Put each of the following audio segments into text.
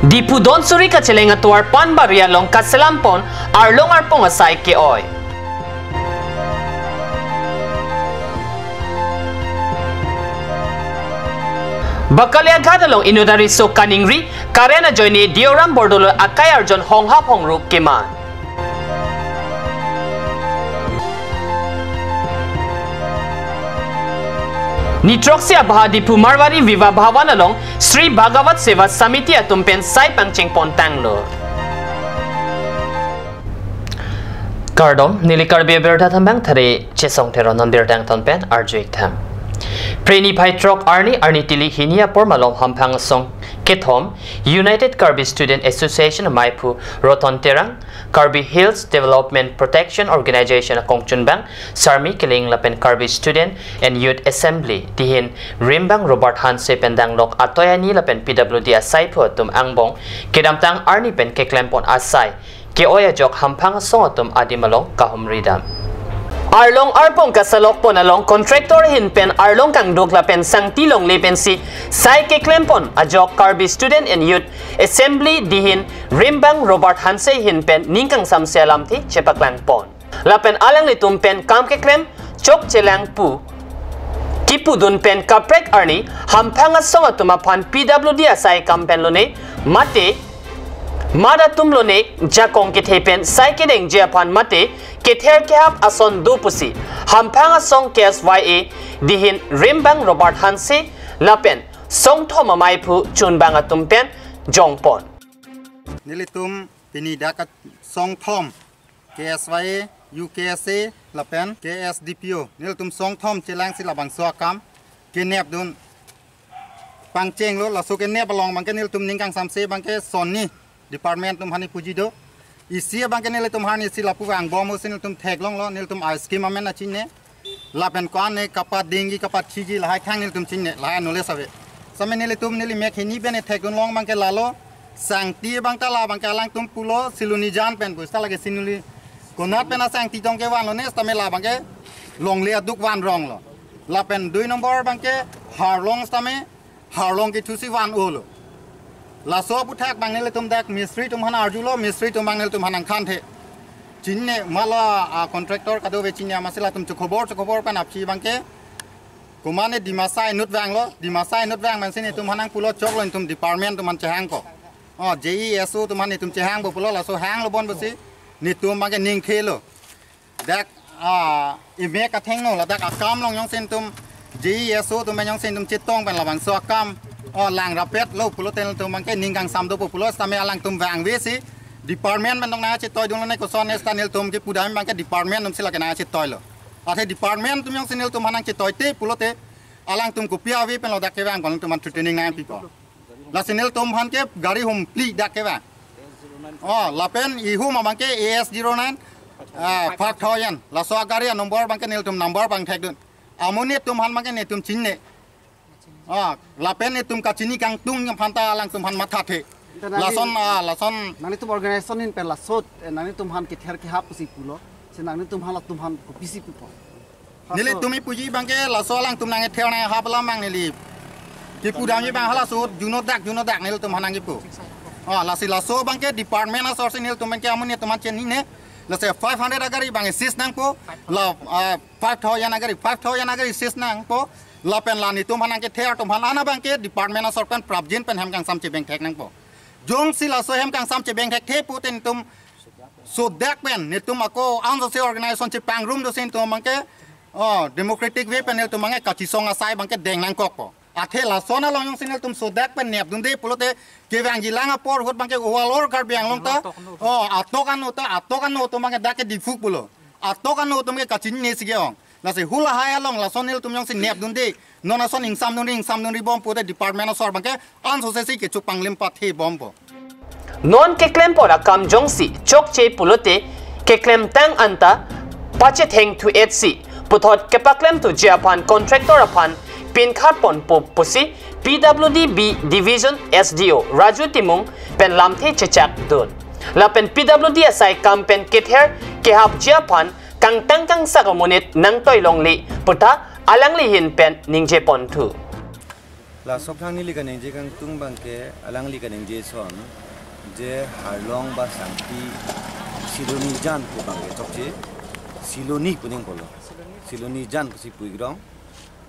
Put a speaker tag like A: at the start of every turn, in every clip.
A: Di pudon suri ka celenga tuar pan baria long kaselampon arlong arpong asay ke oy. Bakalya gadalong inudari so kaningri karena joini dioram bordolo akay arjon honghap hongruk keman. Nitroxia Bahadipu Marwari Viva Bhavanalong Sri Bhagavat Seva Samiti Atumpen Sai Pangching Pontanglo Kardom Nilikarbe Berda Tambang Thare Chesong Teron on Berdang Tonpen Arjuik Tam Preni Paitrok Arni Tili Hinia Pormalong Hampang Song Kithom United Karbi Student Association Maipu Roton Terang Karbi Hills Development Protection Organization Kongchunbang Sarmi Kiling Lapen Karbi Student and Youth Assembly Dihin Rimbang Robert Hanse Pendanglok Atoyani Lapen PWD Asai Puatum Angbong Kedamtang Arni Pen Keklempon Asai Ke Oya Jok Hampang Songatum Adimalong Kahumridam Arlong arpong kasalok po nalong contractor hinpen arlong kang dugla pen sang tilong lepen si Sai Keklempon ajok Karbi Student and Youth Assembly dihin Rimbang Robert Hanse hinpen ningkang samsealam ti Chepaklang pon. Lapen alang litum pen kam keklem chok chelang pu kipu dun pen kaprek arni hampanga songa tumapan PWD asai kampen lone mate Mada tumlone jakong kithepen sai kedeng japan mate kether kehap ason dupusi hampanga song KSYA dihin Rimbang Robert Hanse lapen song thoma maipu chunbanga tumpen jongpon
B: nilitum pinidakat song thom KSYA UKSA lapen KSDPO nilitum song thom chelang silabang suakam kenep dun pangcheng lo la sukenep balong bangke nilitum ningkang samse bangke sonni Department tum hani puji do isia bangke nele tum hani sila puwang bom usin tum theklong lo nil tum ice cream amen achine lapen kwan ne kapat dengi kapat chiji lahai khang nil tum chinne lahai nole sabe same nele tum nili mekhini bene thekun long bangke lalo sangti bangta la bangke alang tum pulo siluni jan pen pusta lage sinuli konat pena sangti jongke wan lo ne same la bangke long le duk wan rong lo lapen 2 number bangke harlong same harlong ke thusi wan olo La so putak bang nele tum dak mystery tum hana arjulo mystery tum bang nele tum hanang khante chinne mala contractor kado ve chinne masila tum chukobor pan apchi bangke kumane dimasai nut wang lo dimasai nut wang man sine tum hanang pulo chok lo tum department tum man chehang ko JESU tum han tum chehang bo pulo la so hang lo bon basi ni tum bangke ning khelo dak ime ka theng no la dak akam long yong sen tum JESU tum yong sen tum chitong pan la bang so akam lang rapet lo pulo tel tum bangke ningkang sam do pulo same alang tum wang we si department man dong na che toy dong na ko son stanel tum ke pudam bangke department tum sila kana che toy lo athe department tum yong sinel tum hanang che toy te pulo te alang tum ko pia we pen lo dak ke wang kon tum training na people la sinel tum han ke gari hum pli dak ke wang la pen I hu ma bangke AS09 phak thoyan la so gari number bangke nel tum number bang thek dun amoni tum han bangke ne tum chinne lapen tum kacini kang tung yang phanta lang tum han matha the lason
C: nani tum organization in per lasot nani tum han kither ke hap si pulo se nani tum han ko pisi pipo
B: nili tumi puji bangke laso lang tum nang theu na hap lam mang nili ki pudam bang hala sot juno dak nil tum hanang ipu laso bangke department asor nil tum bangke amuni tum chen ni ne la se 500 agari bang sis nang po la 5000 agari sis nang po lapen lani tum hanang ke ther tum hanana bangke department asor pen prabjin pen hem kang sam che beng thek nang po jong sila so hem kang sam che beng thek the pu ten tum so dak pen ne tum ako ang so se organization che pang room do sen tum bangke democratic way pen tum mangai ka chi song asai bangke deng nang kok po athe la sona long yong sinel tum so dak pen nep dun de pulote ke wang jilang apor hot bangke walor kar biang long ta atokan no tum bangke dak ke difuk pulo atokan no tum ke ka chin ne sigeong nasi hula hai along la sonil tum yong sin nep dun de nona son ing sam dun ri bom pu de department of sor bangke an so se ke chupang lim pa the bom po
A: non keklem pora kam jongsi chok che pulote keklem tang anta pache theng to 8c puthot kepaklem to japan contractor apan pin khat pon pusi PWD B division SDO Raju Timung pen lamthe chechak dun la pen PWD asai kampen kether kehap japan kang tang kang sakamunit nang toy long li puta alang li hin pen ningje pon thu
D: la sophang ni likan je kang tung bangke alang likan je son je harlong ba sangti siloni jan pu bangke tokje siloni puning polo siloni jan pusi puigrong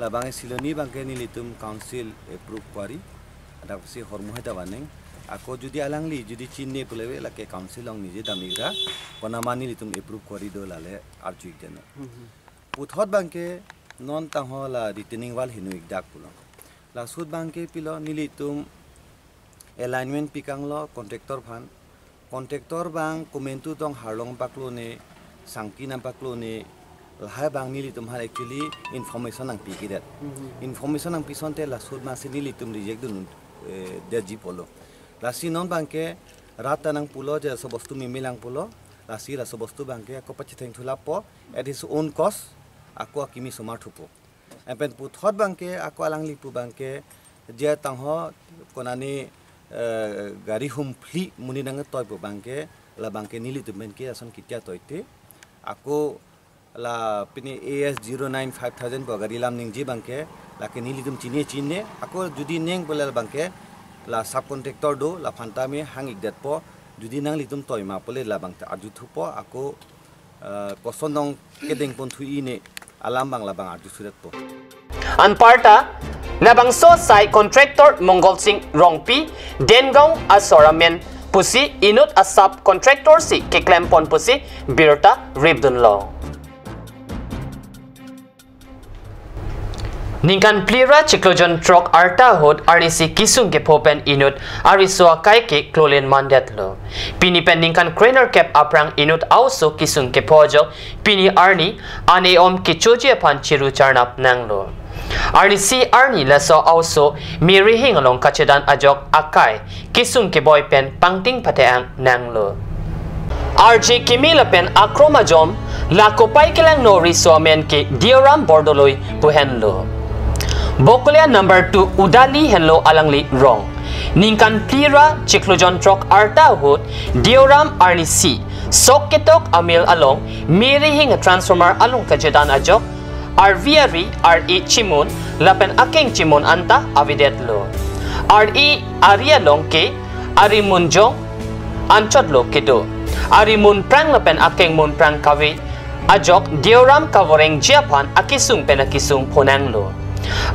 D: la bangke siloni bangke ni litum council approve kwari ada pusi hormuheta baneng ako judi alang li judi chinne pulewe la ke council ong nije damigra konamani litum approve kwari do lale arjuik jana puthot bangke non tangho la retaining wall hinuik dak pulo la sud bangke pilo nilitum alignment pikang lo contractor bang komentu tong harlong paklo ne sangki nam paklo ne lahai bang nilitum har actually information ang pikidat information ang pisonte la sud ma nilitum reject dun de ji polo la sinon bangke rata nang pulo je sobostu mimilang pulo la si la sobostu bangke ko pachitheng thula po at his own cost aku akimi somarthupo empen puthot bangke aku alang lipu bangke je tangho konani gari humpli muni nang toy po bangke la bangke nili tu men ke ason kitya toite aku la pini AS09 5000 po gari lam ning ji bangke la ke nili tum chine aku judi neng bolal bangke la subcontractor do la phanta me hangik det po judi nang litum toy ma pole la bangta aju thupo aku kosonong kedeng pon thui ne alam bang labang aju surat po
A: Anparta labang so sai contractor Mongol Singh Rongpi Dengong Asoramen pusi inut asap contractor si keklempon pusi birta ribdun lo Ningkan plira ciklojon trok arta hod arisi kisung ke popen inut ariswa kai ke klolen mandat lo pini pen ningkan craner cap aprang inut also kisung ke pojok pini arni ane om ke choje pan chiru charnap nang lo arni si arni laso also miri hing along kachedan ajok akai kisung ke boy pen pangting pateang nang lo RJ Kimila pen akromajom la kopai kelang no risomen ke dioram bordoloi puhen lo Bokolia number 2 Udali Henlo Alangli wrong. Ningkan plira ciklojon trok arta hut dioram arni si soketok amil along mirihing transformer along kajedan ajok RVRI RE Chimun lapen akeng Chimun anta avidet lo RE Aria long ke Arimunjong anchot lo kedo Arimun prang lapen akeng mun prang kavi ajok dioram kavoreng Japan akisung pen akisung ponang lo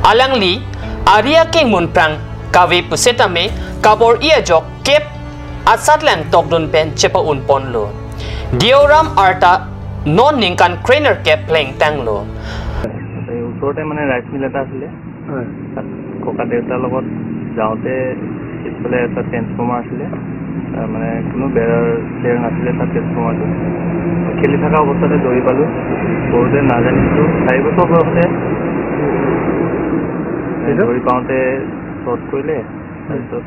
A: Alangli Aria King Munprang Kavi Pusetame Kabor Ia Jok Kep Asatlang Tokdun Pen Chepa Unpon Lo Dioram Arta Non Ningkan Craner Kep Playing Tang Lo
E: Usorte mane rice mill eta asile koka deutar logot jaote isole eta transformer asile mane কোনো বেৰাৰ চেয়াৰ নাছিলে তাত transformer খেলি থকা অৱস্থাতে দৌৰি পালো সৰুতে নাজানিছিলো 4 বছৰ বয়সতে দৌৰি পাওঁতে শৰ্ট কৰিলে তাৰপিছত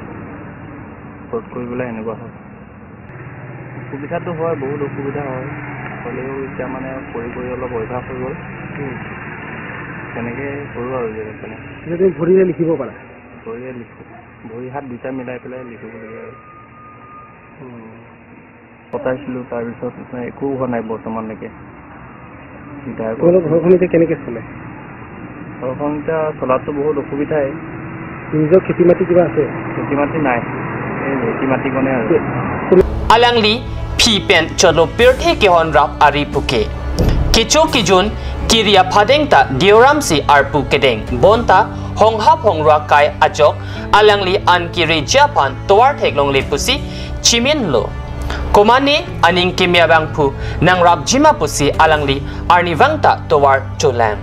E: শৰ্ট কৰিবলৈ এনেকুৱা হয় অসুবিধাটো হয় বহুত অসুবিধা হয় হ'লেও এতিয়া মানে কৰি অলপ অভ্যাস হৈ গ'ল তেনেকৈ কৰোঁ আৰু যেনে
C: ভৰিৰে লিখিব পাৰা
E: ভৰিৰে লিখোঁ ভৰি হাত দুটা মিলাই পেলাই লিখিবলগীয়া আৰু পতাইছিলোঁ তাৰপিছত একো হোৱা নাই বৰ্তমানলৈকে
C: ঘৰখন এতিয়া কেনেকৈ চলে
E: ঘৰখন এতিয়া চলাটো বহুত অসুবিধাই
C: নিজৰ খেতি মাটি কিবা আছে
E: খেতি মাটি নাই এই খেতি মাটিখনে আৰু
A: Alangli Pipen Cholo Pirte Kehon Rap Ari Puke Kicho Kijun Kiria Padengta Dioram si Arpu Kedeng Bonta Honghap Hongra Kai Ajok Alangli An Kiri Japan Toar Teglong Lipusi Chimin Lo Komani Aning Kimia Bangpu Nang Rap Jima Pusi Alangli Arnivangta Toar Chulang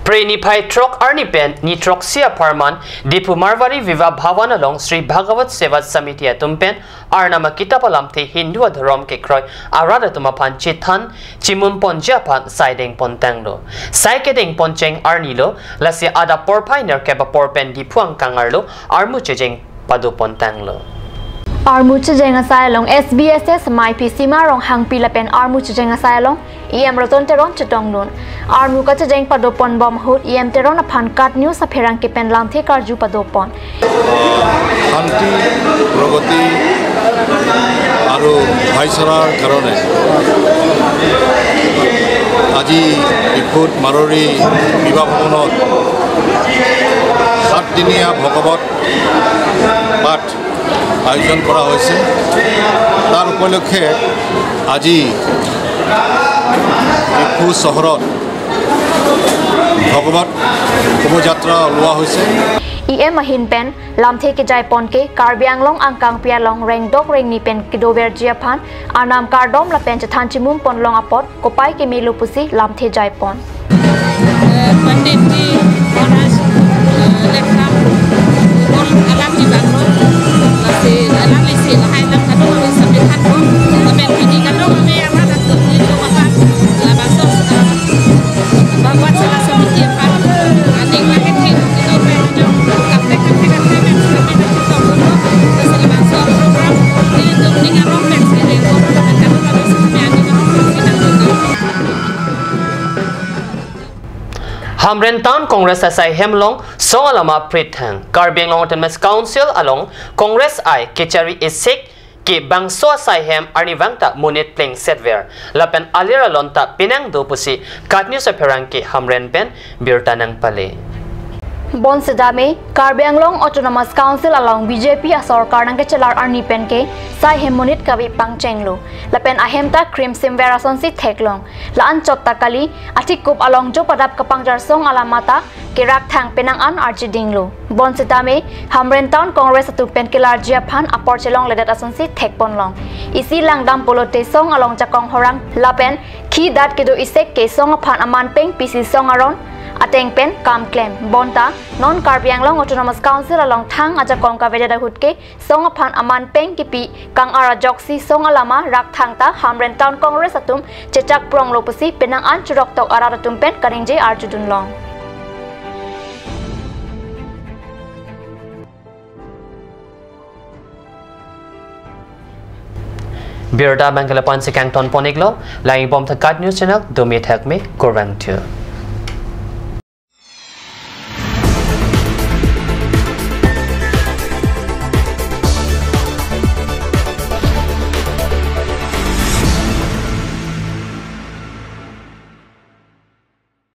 A: Preni Pai Trok Arnipen ni Trok Sia Parman Dipu Marvari Viva Bhavan along Sri Bhagavat Seva Samiti Atumpen Arnama Kitapalamte Hindu Dharam ke Kroy Arada Tumapan Chitan Chimun Pon Japan Siding Pontanglo Saikeding Poncheng Arnilo Lasi Ada Porpai Nerkeba Porpen Dipuang Kangarlo Armuchejeng Padu Pontanglo
F: Armucha jenga sailong SBSS mai pisima rong hang pilapen armucha jenga sailong em roton teron chetong nun armu ka jeng padopon bom hut em teron phan kat news apherang ke pen lam the karju padopon
G: শান্তি প্রগতি আৰু ভাইচাৰাৰ কাৰণে আজি বিশুদ্ধ মাৰোৰী বিবাহ ভৱনত 7দিনীয়া ভগৱত পাঠ আয়োজন কৰা হৈছে। তাৰ উপলক্ষে আজি বিশু চহৰত ভগৱত শোভাযাত্ৰা ওলোৱা হৈছে।
F: EM Mahin Pen, Lamthe ke Jai Ponke, Karbiang Long Angkang Pialong, Reng Dok Reng Ni Pen Kidover Jiapan, Anam Kardom La Pen Chanchimum Pon Long Apot, Kopai ke Milu Pusi, Lamthe Jai Pon.
H: Pandit di Monas Lekram, Alam di Banglo, Alam isi lahai lam kadung awi sambil kadung, Lampen Pidi kadung awi apa kadung itu apa, Labasos, Bawat salah satu tiapan, Aning makin itu bejo.
A: Hamren Town Congress asai hemlong song alama prithang Karbiang Long Autonomous Council along Congress ai kechari isik ki bangso asai hem arnivangta munit pling setver lapen alira lonta pinang do pusi katnyu sa perang ki Hamren pen birtanang pale
F: Bon Sedame, Karbiang Long Autonomous Council along BJP asor karnang ke celar arni pen ke sai hemonit kawi pangchenglo lapen ahem ta krim simvera sonsi theklong la an chot takali atikup along jo padap kapangjar song alamata ke rak thang penang an archidinglo Bon Sedame Hamren Town Congress atu pen kelar jiaphan apor chelong ledat asonsi thekpon long isi langdam polote song along jakong horang lapen khi dat kedo isek ke song phan aman peng pc song aron Ateng pen kam claim bonta non Karbiang Long Autonomous Council along thang aja kong ka veda hutke song aphan aman peng kipi kang ara joksi song alama rak thang ta Hamren Town Congress atum chechak prong lopusi penang an churok tok ara atum pen karingje arjudun long
A: Birda Bangala Ponsi Kangton Poniglo, Lying Bomb the Cut News Channel, Domi Thak me, Korang 2.